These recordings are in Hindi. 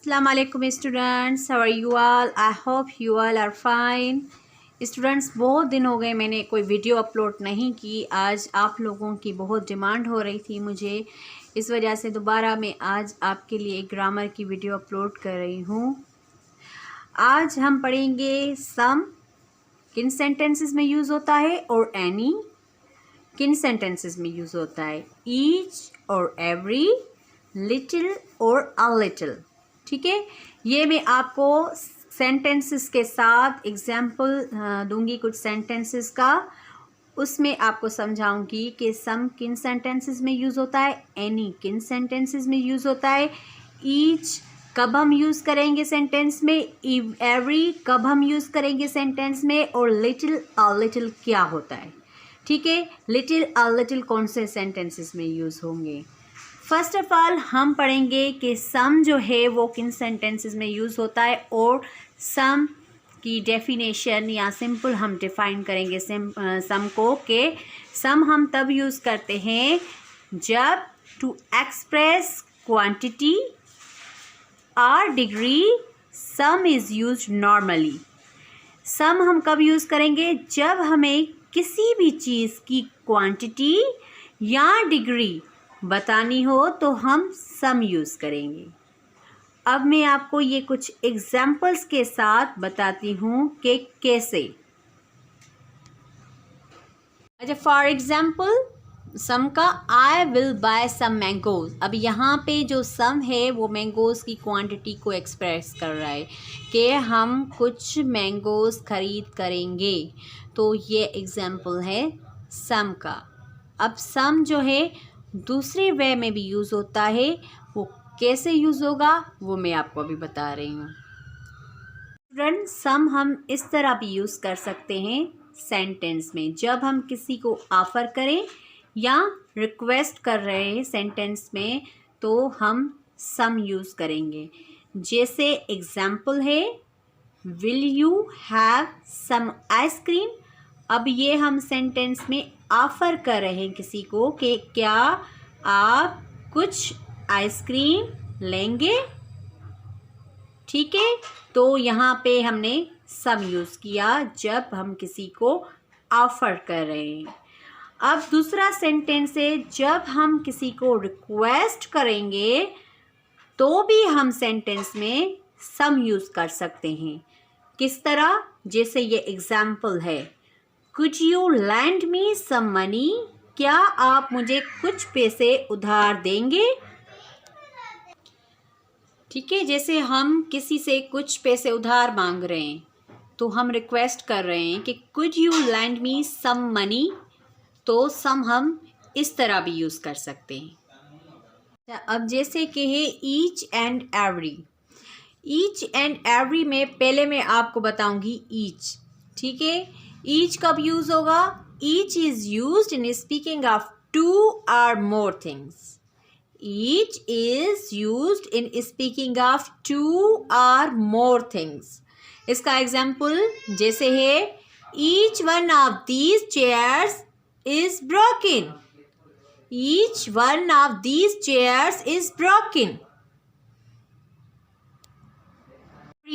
Assalamu alaikum students, how are you all? I hope you all are fine. Students, बहुत दिन हो गए मैंने कोई वीडियो अपलोड नहीं की। आज आप लोगों की बहुत डिमांड हो रही थी मुझे, इस वजह से दोबारा मैं आज आपके लिए एक ग्रामर की वीडियो अपलोड कर रही हूँ। आज हम पढ़ेंगे सम किन सेंटेंसेस में यूज़ होता है और एनी किन सेंटेंसेस में यूज़ होता है, ईच और एवरी, लिटिल और अ लिटिल। ठीक है, ये मैं आपको सेंटेंसेस के साथ एग्जाम्पल दूंगी कुछ सेंटेंसेस का, उसमें आपको समझाऊंगी कि सम किन सेंटेंसेस में यूज़ होता है, एनी किन सेंटेंसेस में यूज़ होता है, ईच कब हम यूज़ करेंगे सेंटेंस में, एवरी कब हम यूज़ करेंगे सेंटेंस में, और लिटिल अ लिटिल क्या होता है। ठीक है, लिटिल अ लिटिल कौन से सेंटेंसेस में यूज़ होंगे। फर्स्ट ऑफ ऑल हम पढ़ेंगे कि सम जो है वो किन सेंटेंसेस में यूज़ होता है, और सम की डेफिनेशन या सिंपल हम डिफ़ाइन करेंगे सम को, कि सम हम तब यूज़ करते हैं जब टू एक्सप्रेस क्वांटिटी और degree some is used normally. Some हम कब यूज़ करेंगे, जब हमें किसी भी चीज़ की क्वांटिटी या डिग्री बतानी हो तो हम सम यूज़ करेंगे। अब मैं आपको ये कुछ एग्जाम्पल्स के साथ बताती हूँ कि कैसे। अच्छा, फॉर एग्जाम्पल सम का I will buy some mangoes. अब यहाँ पे जो सम है वो मैंगोज की क्वांटिटी को एक्सप्रेस कर रहा है कि हम कुछ मैंगोज खरीद करेंगे, तो ये एग्जाम्पल है सम का। अब सम जो है दूसरे वे में भी यूज़ होता है, वो कैसे यूज़ होगा वो मैं आपको अभी बता रही हूँ। स्टूडेंट, सम हम इस तरह भी यूज़ कर सकते हैं सेंटेंस में, जब हम किसी को ऑफ़र करें या रिक्वेस्ट कर रहे हैं सेंटेंस में, तो हम सम यूज़ करेंगे। जैसे एग्जाम्पल है, will you have some ice cream. अब ये हम सेंटेंस में ऑफ़र कर रहे हैं किसी को कि क्या आप कुछ आइसक्रीम लेंगे। ठीक है, तो यहाँ पे हमने सम यूज़ किया जब हम किसी को ऑफ़र कर रहे हैं। अब दूसरा सेंटेंस है, जब हम किसी को रिक्वेस्ट करेंगे तो भी हम सेंटेंस में सम यूज़ कर सकते हैं। किस तरह, जैसे ये एग्जाम्पल है, could you lend me some money. क्या आप मुझे कुछ पैसे उधार देंगे। ठीक है, जैसे हम किसी से कुछ पैसे उधार मांग रहे हैं तो हम रिक्वेस्ट कर रहे हैं कि could you lend me some money, तो सम हम इस तरह भी यूज़ कर सकते हैं। अब जैसे कि है each and every. Each and every में पहले मैं आपको बताऊंगी ईच। ठीक है, ईच कब यूज़ होगा, each is used in speaking of two or more things. Each is used in speaking of two or more things. इसका एग्जाम्पल जैसे है, each one of these chairs is broken. Each one of these chairs is broken.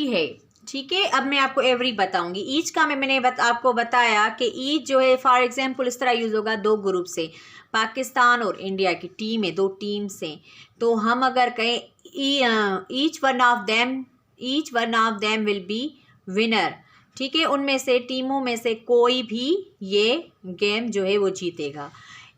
है। ठीक है, अब मैं आपको एवरी बताऊंगी। ईच का मैंने आपको बताया कि ईच जो है फॉर एग्जाम्पल इस तरह यूज़ होगा, दो ग्रुप से, पाकिस्तान और इंडिया की टीम है, दो टीम से, तो हम अगर कहें each one of them will be winner. ठीक है, उनमें से टीमों में से कोई भी ये गेम जो है वो जीतेगा।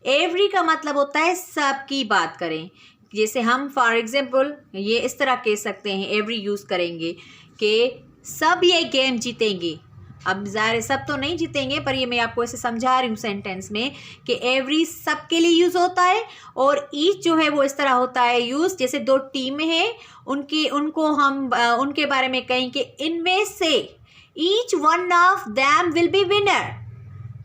एवरी का मतलब होता है सब की बात करें। जैसे हम फॉर एग्जाम्पल ये इस तरह कह सकते हैं, एवरी यूज़ करेंगे कि सब ये गेम जीतेंगे। अब ज़ाहिर सब तो नहीं जीतेंगे, पर ये मैं आपको ऐसे समझा रही हूँ सेंटेंस में कि एवरी सब के लिए यूज़ होता है, और ईच जो है वो इस तरह होता है यूज़, जैसे दो टीमें हैं उनको हम उनके बारे में कहें कि इनमें से each one of them will be winner,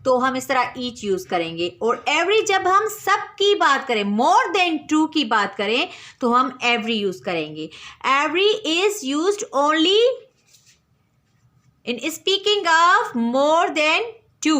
तो हम इस तरह ईच यूज़ करेंगे। और एवरी जब हम सब की बात करें, मोर देन टू की बात करें, तो हम एवरी यूज़ करेंगे। Every is used only in speaking of more than two.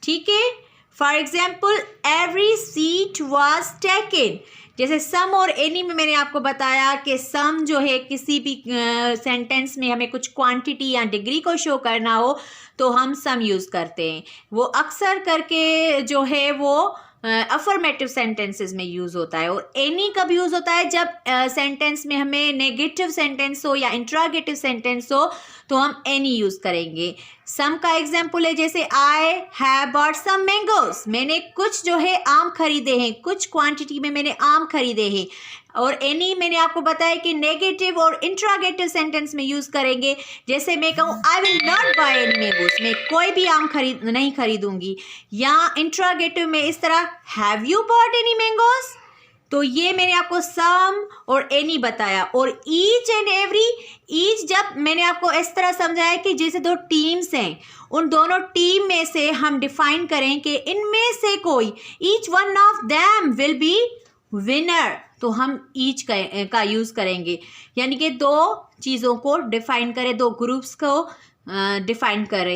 ठीक है, for example every seat was taken. जैसे सम और एनी में मैंने आपको बताया कि सम जो है किसी भी सेंटेंस में हमें कुछ क्वांटिटी या डिग्री को शो करना हो तो हम सम यूज़ करते हैं। वो अक्सर करके जो है वो अफर्मेटिव सेंटेंसेस में यूज़ होता है। और एनी कब यूज़ होता है? जब सेंटेंस में हमें नेगेटिव सेंटेंस हो या इंट्रागेटिव सेंटेंस हो तो हम एनी यूज़ करेंगे। सम का एग्जाम्पल है जैसे I have bought some mangoes, मैंने कुछ जो है आम खरीदे हैं, कुछ क्वांटिटी में मैंने आम खरीदे हैं। और एनी मैंने आपको बताया कि नेगेटिव और इंट्रागेटिव सेंटेंस में यूज़ करेंगे। जैसे मैं कहूँ I will not by any mangoes, मैं कोई भी आम नहीं खरीदूंगी। या इंट्रागेटिव में इस तरह have you bought any mangoes, तो ये मैंने आपको सम और एनी बताया। और ईच एंड एवरी, ईच जब मैंने आपको इस तरह समझाया कि जैसे दो टीम्स हैं, उन दोनों टीम में से हम डिफाइन करें कि इनमें से कोई, each one of them will be winner, तो हम ईच का यूज़ करेंगे। यानी कि दो चीज़ों को डिफाइन करें, दो ग्रुप्स को डिफाइन कर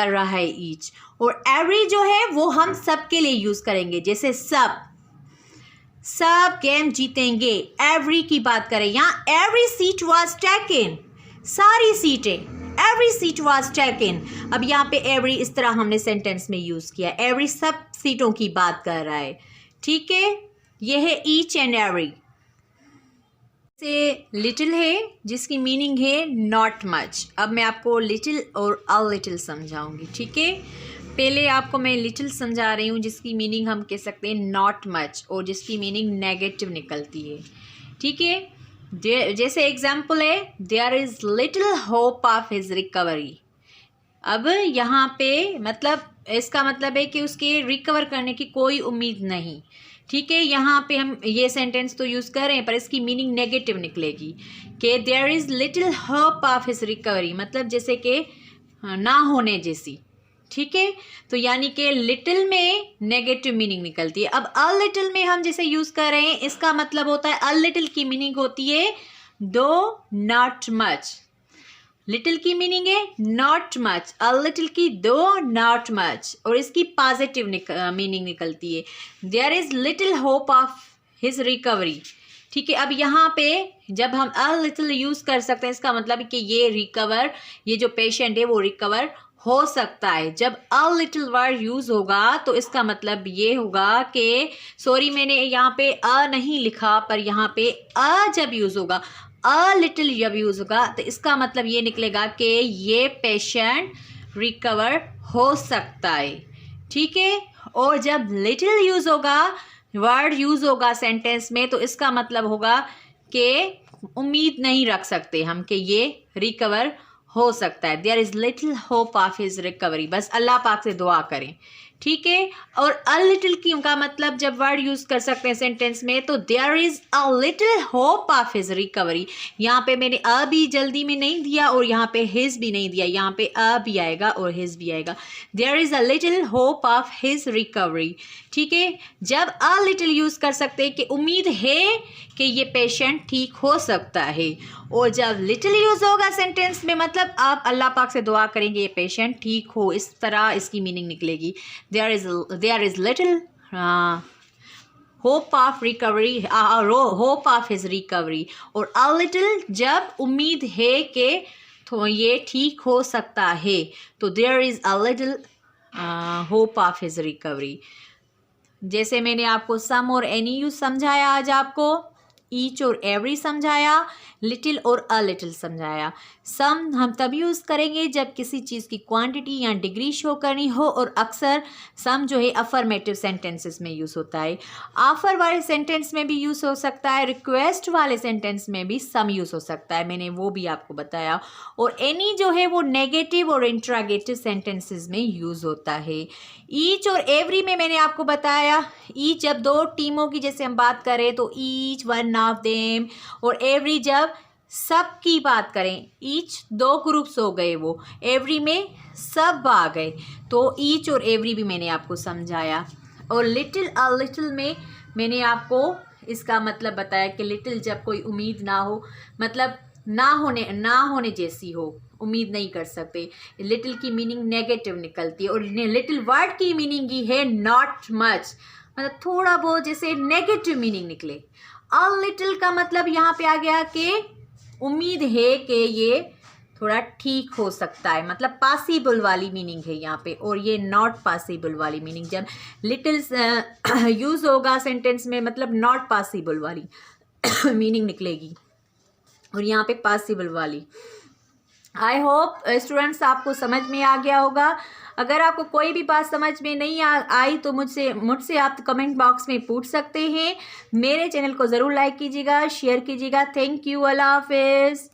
रहा है ईच। और एवरी जो है वो हम सब के लिए यूज़ करेंगे। जैसे सब गेम जीतेंगे, एवरी की बात करें, यहाँ एवरी सीट वाज टेकन, सारी सीटें, एवरी सीट वाज टेकन। अब यहाँ पे एवरी इस तरह हमने सेंटेंस में यूज़ किया, एवरी सब सीटों की बात कर रहा है। ठीक है, यह है ईच एंड एवरी। से लिटिल है जिसकी मीनिंग है नॉट मच। अब मैं आपको लिटिल और अ लिटिल समझाऊंगी। ठीक है, पहले आपको मैं लिटिल समझा रही हूँ जिसकी मीनिंग हम कह सकते हैं नॉट मच और जिसकी मीनिंग नेगेटिव निकलती है। ठीक है, जैसे एग्जाम्पल है there is little hope of his recovery. अब यहाँ पे मतलब इसका मतलब है कि उसके रिकवर करने की कोई उम्मीद नहीं। ठीक है, यहाँ पे हम ये सेंटेंस तो यूज़ कर रहे हैं पर इसकी मीनिंग नेगेटिव निकलेगी कि there is little hope of his recovery, मतलब जैसे कि ना होने जैसी। ठीक है, तो यानी कि लिटिल में नेगेटिव मीनिंग निकलती है। अब अ लिटिल में हम जैसे यूज़ कर रहे हैं, इसका मतलब होता है अ लिटिल की मीनिंग होती है दो नॉट मच। लिटिल की मीनिंग है नॉट मच, अ लिटिल की दो नॉट मच, और इसकी पॉजिटिव मीनिंग निकलती है there is little hope of his recovery. ठीक है, अब यहाँ पे जब हम अ लिटिल यूज़ कर सकते हैं, इसका मतलब कि ये रिकवर, ये जो पेशेंट है वो रिकवर हो सकता है। जब अ लिटिल वर्ड यूज़ होगा तो इसका मतलब ये होगा कि सॉरी मैंने यहाँ पे अ नहीं लिखा, पर यहाँ पे अ जब यूज़ होगा, अ लिटिल जब यूज़ होगा तो इसका मतलब ये निकलेगा कि ये पेशेंट रिकवर हो सकता है। ठीक है, और जब लिटिल यूज़ होगा, वर्ड यूज़ होगा सेंटेंस में, तो इसका मतलब होगा कि उम्मीद नहीं रख सकते हम कि ये रिकवर हो सकता है। There is little hope of his recovery, बस अल्लाह पाक से दुआ करें। ठीक है, और अ लिटिल की का मतलब जब वर्ड यूज़ कर सकते हैं सेंटेंस में तो there is a little hope of his recovery. यहाँ पे मैंने अ भी जल्दी में नहीं दिया और यहाँ पे हिज भी नहीं दिया, यहाँ पे अ भी आएगा और हिज भी आएगा। There is a little hope of his recovery. ठीक है, जब अ लिटिल यूज़ कर सकते हैं कि उम्मीद है कि ये पेशेंट ठीक हो सकता है, और जब लिटिल यूज़ होगा सेंटेंस में मतलब आप अल्लाह पाक से दुआ करेंगे ये पेशेंट ठीक हो, इस तरह इसकी मीनिंग निकलेगी there is little hope of recovery, hope of his recovery. और अ लिटिल जब उम्मीद है कि तो ये ठीक हो सकता है, तो there is a little hope of his recovery. जैसे मैंने आपको सम और एनी यूज समझाया, आज आपको ईच और एवरी समझाया, लिटिल और अ लिटिल समझाया। सम हम तब यूज़ करेंगे जब किसी चीज़ की क्वांटिटी या डिग्री शो करनी हो, और अक्सर सम जो है अफर्मेटिव सेंटेंसेस में यूज़ होता है। ऑफर वाले सेंटेंस में भी यूज़ हो सकता है, रिक्वेस्ट वाले सेंटेंस में भी सम यूज़ हो सकता है, मैंने वो भी आपको बताया। और एनी जो है वो नेगेटिव और इंट्रागेटिव सेंटेंसेस में यूज़ होता है। ईच और एवरी में मैंने आपको बताया, ईच जब दो टीमों की जैसे हम बात करें तो ईच वन ऑफ देम, और एवरी जब सब की बात करें, ईच दो ग्रुप्स हो गए, वो एवरी में सब आ गए, तो ईच और एवरी भी मैंने आपको समझाया। और लिटिल अ लिटिल में मैंने आपको इसका मतलब बताया कि लिटिल जब कोई उम्मीद ना हो, मतलब ना होने जैसी हो, उम्मीद नहीं कर सकते, लिटिल की मीनिंग नेगेटिव निकलती है। और लिटिल वर्ड की मीनिंग ही है नॉट मच, मतलब थोड़ा बहुत जैसे नेगेटिव मीनिंग निकले। अ लिटिल का मतलब यहाँ पे आ गया कि उम्मीद है कि ये थोड़ा ठीक हो सकता है, मतलब पॉसिबल वाली मीनिंग है यहाँ पे, और ये नॉट पॉसिबल वाली मीनिंग। जब लिटिल यूज़ होगा सेंटेंस में मतलब नॉट पॉसिबल वाली मीनिंग निकलेगी, और यहाँ पे पॉसिबल वाली। आई होप स्टूडेंट्स आपको समझ में आ गया होगा। अगर आपको कोई भी बात समझ में नहीं आई तो मुझसे आप कमेंट बॉक्स में पूछ सकते हैं। मेरे चैनल को ज़रूर लाइक कीजिएगा, शेयर कीजिएगा। थैंक यू, अल्लाह हाफिज़।